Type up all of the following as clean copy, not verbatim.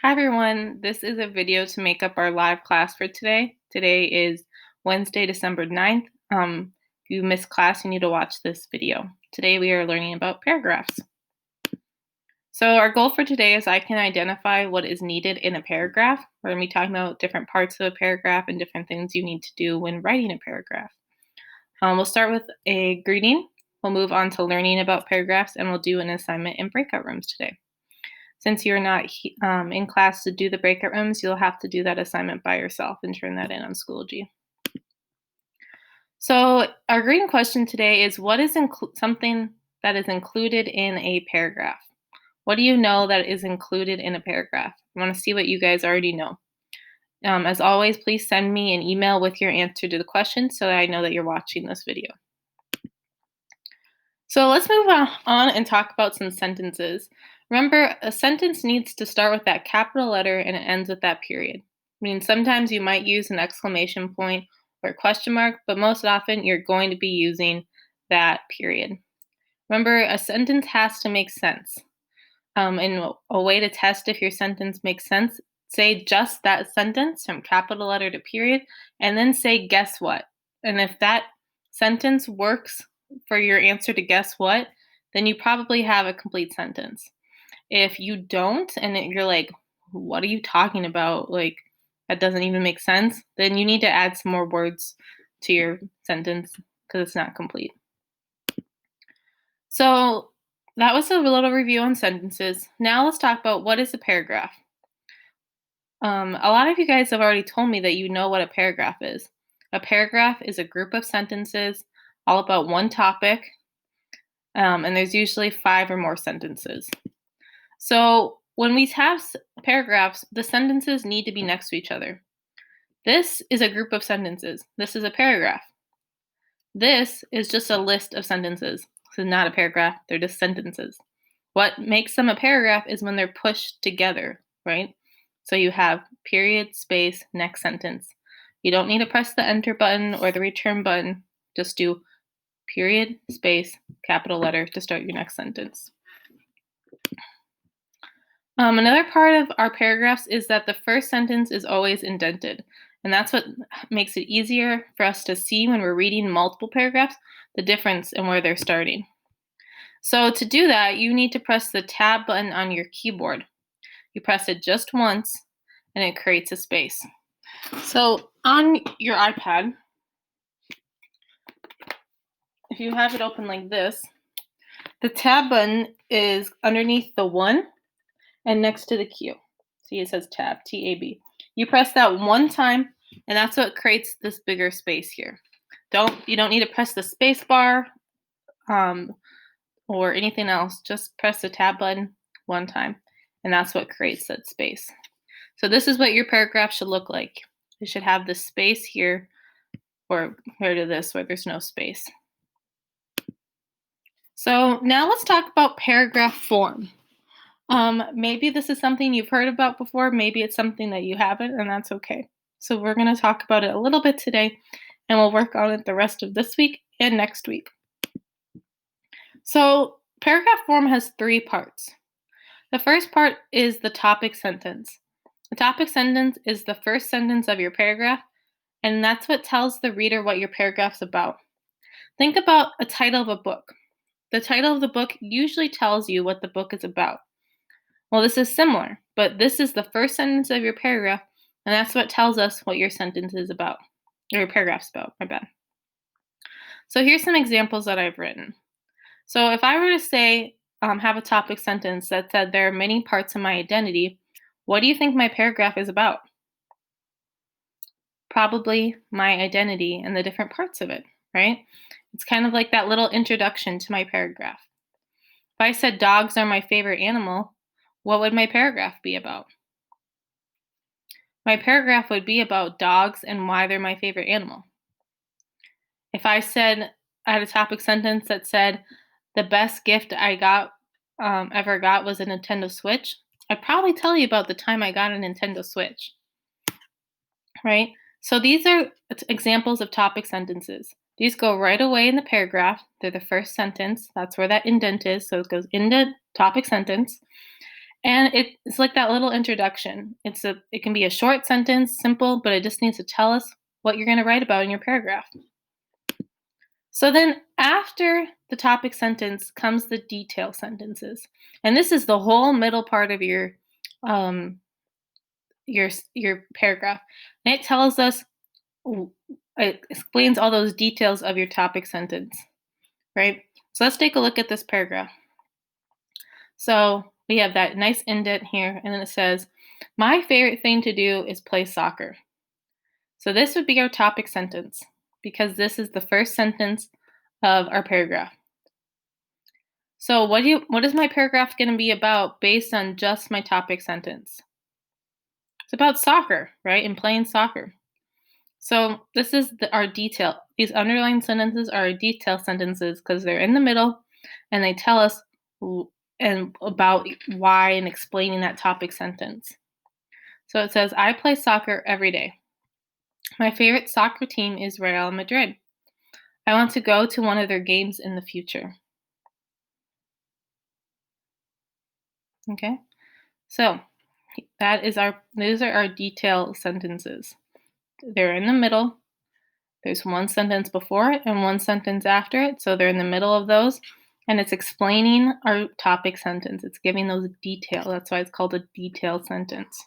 Hi everyone, this is a video to make up our live class for today. Today is Wednesday, December 9th. If you missed class, you need to watch this video. Today we are learning about paragraphs. So our goal for today is I can identify what is needed in a paragraph. We're going to be talking about different parts of a paragraph and different things you need to do when writing a paragraph. We'll start with a greeting. We'll move on to learning about paragraphs, and we'll do an assignment in breakout rooms today. Since you're not in class to do the breakout rooms, you'll have to do that assignment by yourself and turn that in on Schoology. So our greeting question today is, what is something that is included in a paragraph? What do you know that is included in a paragraph? I want to see what you guys already know. As always, please send me an email with your answer to the question so that I know that you're watching this video. So let's move on and talk about some sentences. Remember, a sentence needs to start with that capital letter and it ends with that period. I mean, sometimes you might use an exclamation point or a question mark, but most often you're going to be using that period. Remember, a sentence has to make sense. And a way to test if your sentence makes sense, say just that sentence from capital letter to period, and then say guess what. And if that sentence works for your answer to guess what, then you probably have a complete sentence. If you don't, and you're like, what are you talking about? Like, that doesn't even make sense, then you need to add some more words to your sentence because it's not complete. So that was a little review on sentences. Now let's talk about what is a paragraph. A lot of you guys have already told me that you know what a paragraph is. A paragraph is a group of sentences all about one topic, and there's usually 5 or more sentences. So when we have paragraphs, the sentences need to be next to each other. This is a group of sentences. This is a paragraph. This is just a list of sentences. This is not a paragraph, they're just sentences. What makes them a paragraph is when they're pushed together, right? So you have period, space, next sentence. You don't need to press the enter button or the return button. Just do period, space, capital letter to start your next sentence. Another part of our paragraphs is that the first sentence is always indented. And that's what makes it easier for us to see when we're reading multiple paragraphs, the difference in where they're starting. So to do that, you need to press the tab button on your keyboard. You press it just once, and it creates a space. So on your iPad, if you have it open like this, the tab button is underneath the 1 and next to the Q. See, it says tab, T-A-B. You press that one time, and that's what creates this bigger space here. You don't need to press the space bar or anything else. Just press the tab button one time, and that's what creates that space. So this is what your paragraph should look like. It should have this space here, or compared to this where there's no space. So now let's talk about paragraph form. Maybe this is something you've heard about before, maybe it's something that you haven't, and that's okay. So we're going to talk about it a little bit today, and we'll work on it the rest of this week and next week. So paragraph form has 3 parts. The first part is the topic sentence. The topic sentence is the first sentence of your paragraph, and that's what tells the reader what your paragraph's about. Think about a title of a book. The title of the book usually tells you what the book is about. Well, this is similar, but this is the first sentence of your paragraph, and that's what tells us what your sentence is about, or your paragraph's about, my bad. So here's some examples that I've written. So if I were to say, have a topic sentence that said there are many parts of my identity, what do you think my paragraph is about? Probably my identity and the different parts of it, right? It's kind of like that little introduction to my paragraph. If I said dogs are my favorite animal, what would my paragraph be about? My paragraph would be about dogs and why they're my favorite animal. If I had a topic sentence that said the best gift I ever got was a Nintendo Switch, I'd probably tell you about the time I got a Nintendo Switch, right? So these are examples of topic sentences. These go right away in the paragraph. They're the first sentence. That's where that indent is. So it goes into topic sentence. And it's like that little introduction. It can be a short sentence, simple, but it just needs to tell us what you're going to write about in your paragraph. So then after the topic sentence comes the detail sentences. And this is the whole middle part of um your paragraph. And it tells us it explains all those details of your topic sentence, right? So let's take a look at this paragraph. So we have that nice indent here, and then it says, "My favorite thing to do is play soccer." So this would be our topic sentence because this is the first sentence of our paragraph. So what is my paragraph going to be about based on just my topic sentence? It's about soccer, right? And playing soccer. So this is our detail. These underlined sentences are our detail sentences because they're in the middle and they tell us and about why and explaining that topic sentence. So it says, "I play soccer every day. My favorite soccer team is Real Madrid. I want to go to one of their games in the future." Okay? So those are our detail sentences. They're in the middle. There's one sentence before it and one sentence after it, so they're in the middle of those, and it's explaining our topic sentence. It's giving those details. That's why it's called a detailed sentence.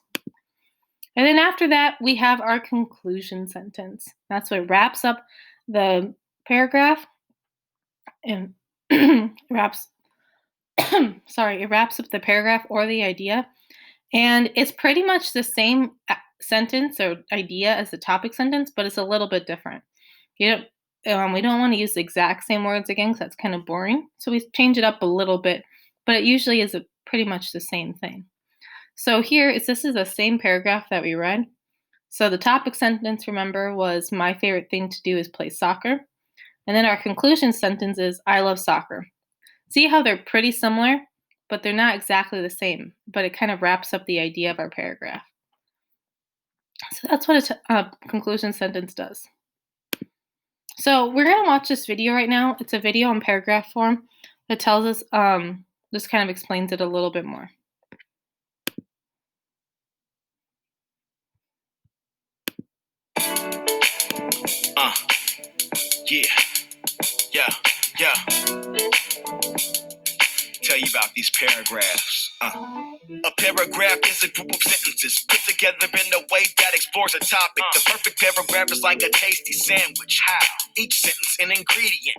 And then after that, we have our conclusion sentence. That's what wraps up the paragraph and wraps it wraps up the paragraph or the idea. And it's pretty much the same sentence or idea as the topic sentence, but it's a little bit different. You don't, we don't want to use the exact same words again because that's kind of boring. So we change it up a little bit, but it usually is pretty much the same thing. So this is the same paragraph that we read. So the topic sentence, remember, was "My favorite thing to do is play soccer." And then our conclusion sentence is "I love soccer." See how they're pretty similar, but they're not exactly the same, but it kind of wraps up the idea of our paragraph. So that's what a conclusion sentence does. So we're going to watch this video right now. It's a video in paragraph form that tells us, just kind of explains it a little bit more. Yeah, yeah, yeah. Tell you about these paragraphs. A paragraph is a group of sentences put together in a way that explores a topic. The perfect paragraph is like a tasty sandwich. How? Each sentence an ingredient.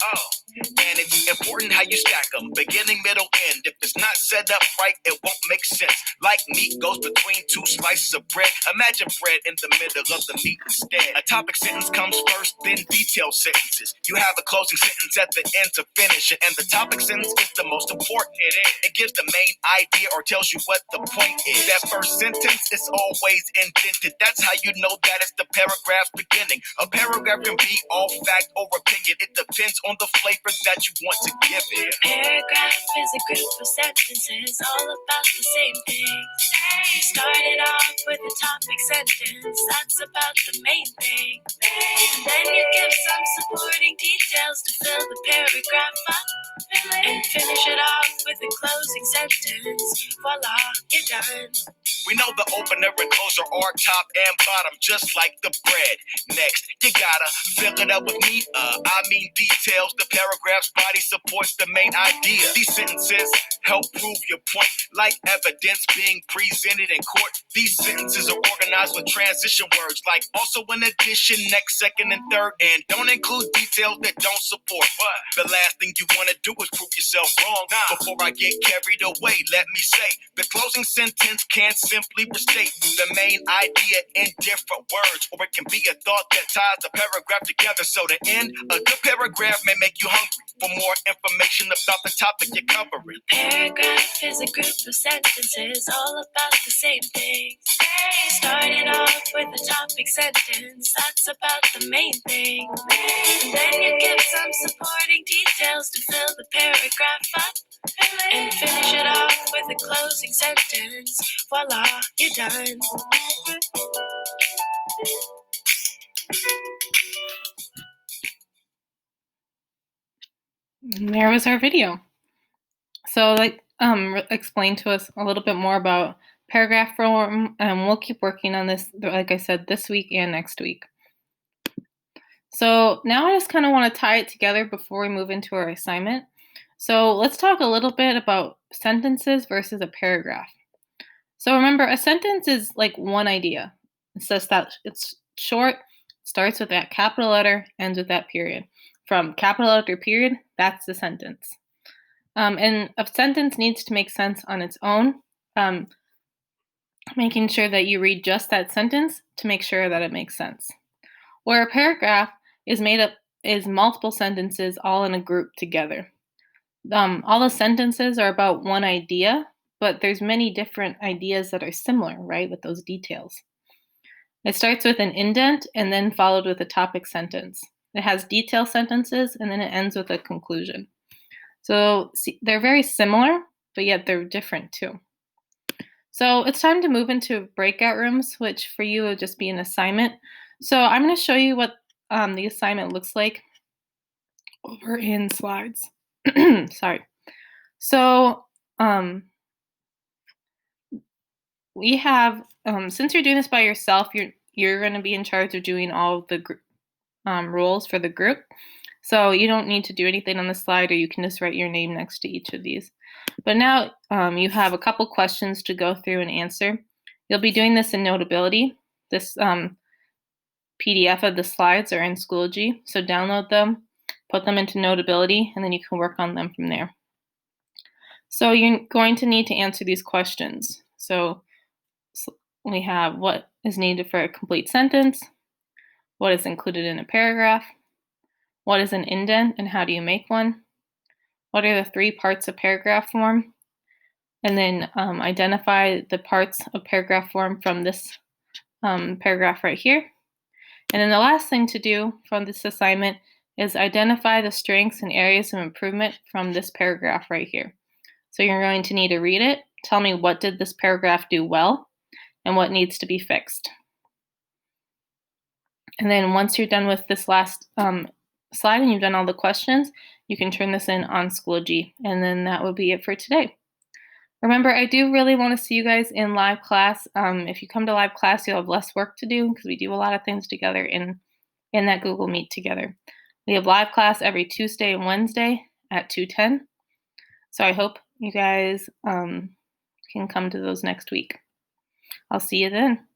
And it's important how you stack them, beginning, middle, end. If it's not set up right, it won't make sense. Like meat goes between two slices of bread. Imagine bread in the middle of the meat instead. A topic sentence comes first, then detailed sentences. You have a closing sentence at the end to finish it, and the topic sentence is the most important. It gives the main idea or tells you what the point is. That first sentence is always indented. That's how you know that it's the paragraph's beginning. A paragraph can be all fact or opinion. It depends on the flavor that you want to give it. Paragraph is a group of sentences all about the same thing. Started off with a topic sentence that's about the main thing. And then you give some supporting details to fill the paragraph up. And finish it off with a closing sentence. Voila, you're done. We know the opener and closer are top and bottom, just like the bread. Next, you gotta fill it up with meat. Details. The paragraph's body supports the main idea. These sentences help prove your point, like evidence being presented in court. These sentences are organized with transition words, like also in addition, next, second, and third, and don't include details that don't support. But the last thing you want to do is prove yourself wrong. Before I get carried away, let me say the closing sentence can't simply restate the main idea in different words, or it can be a thought that ties the paragraph together. So to end, a good paragraph may make you hungry for more information about the topic you're covering. Paragraph is a group of sentences all about the same thing. Started off with a topic sentence that's about the main thing. And then you give some supporting details to fill the paragraph up. And finish it off with a closing sentence. Voila, you're done. And there was our video. So explain to us a little bit more about paragraph form, and we'll keep working on this, like I said, this week and next week. So now I just kind of want to tie it together before we move into our assignment. So let's talk a little bit about sentences versus a paragraph. So remember, a sentence is like one idea. It's just that it's short, starts with that capital letter, ends with that period. From capital letter period, that's the sentence. And a sentence needs to make sense on its own, making sure that you read just that sentence to make sure that it makes sense. Where a paragraph is multiple sentences all in a group together. All the sentences are about one idea, but there's many different ideas that are similar, right, with those details. It starts with an indent and then followed with a topic sentence. It has detail sentences and then it ends with a conclusion. So they're very similar, but yet they're different too. So it's time to move into breakout rooms, which for you would just be an assignment. So I'm going to show you what the assignment looks like over in slides. Sorry. So we have, since you're doing this by yourself, you're going to be in charge of doing all of the rules for the group. So you don't need to do anything on the slide, or you can just write your name next to each of these. But now you have a couple questions to go through and answer. You'll be doing this in Notability. This PDF of the slides are in Schoology, so download them, put them into Notability, and then you can work on them from there. So you're going to need to answer these questions. So we have what is needed for a complete sentence, what is included in a paragraph, what is an indent and how do you make one, what are the 3 parts of paragraph form, and then identify the parts of paragraph form from this paragraph right here. And then the last thing to do from this assignment is identify the strengths and areas of improvement from this paragraph right here. So you're going to need to read it, tell me what did this paragraph do well, and what needs to be fixed. And then once you're done with this last slide and you've done all the questions, you can turn this in on Schoology, and then that will be it for today. Remember, I do really want to see you guys in live class. If you come to live class, you'll have less work to do because we do a lot of things together in that Google Meet together. We have live class every Tuesday and Wednesday at 2:10. So I hope you guys can come to those next week. I'll see you then.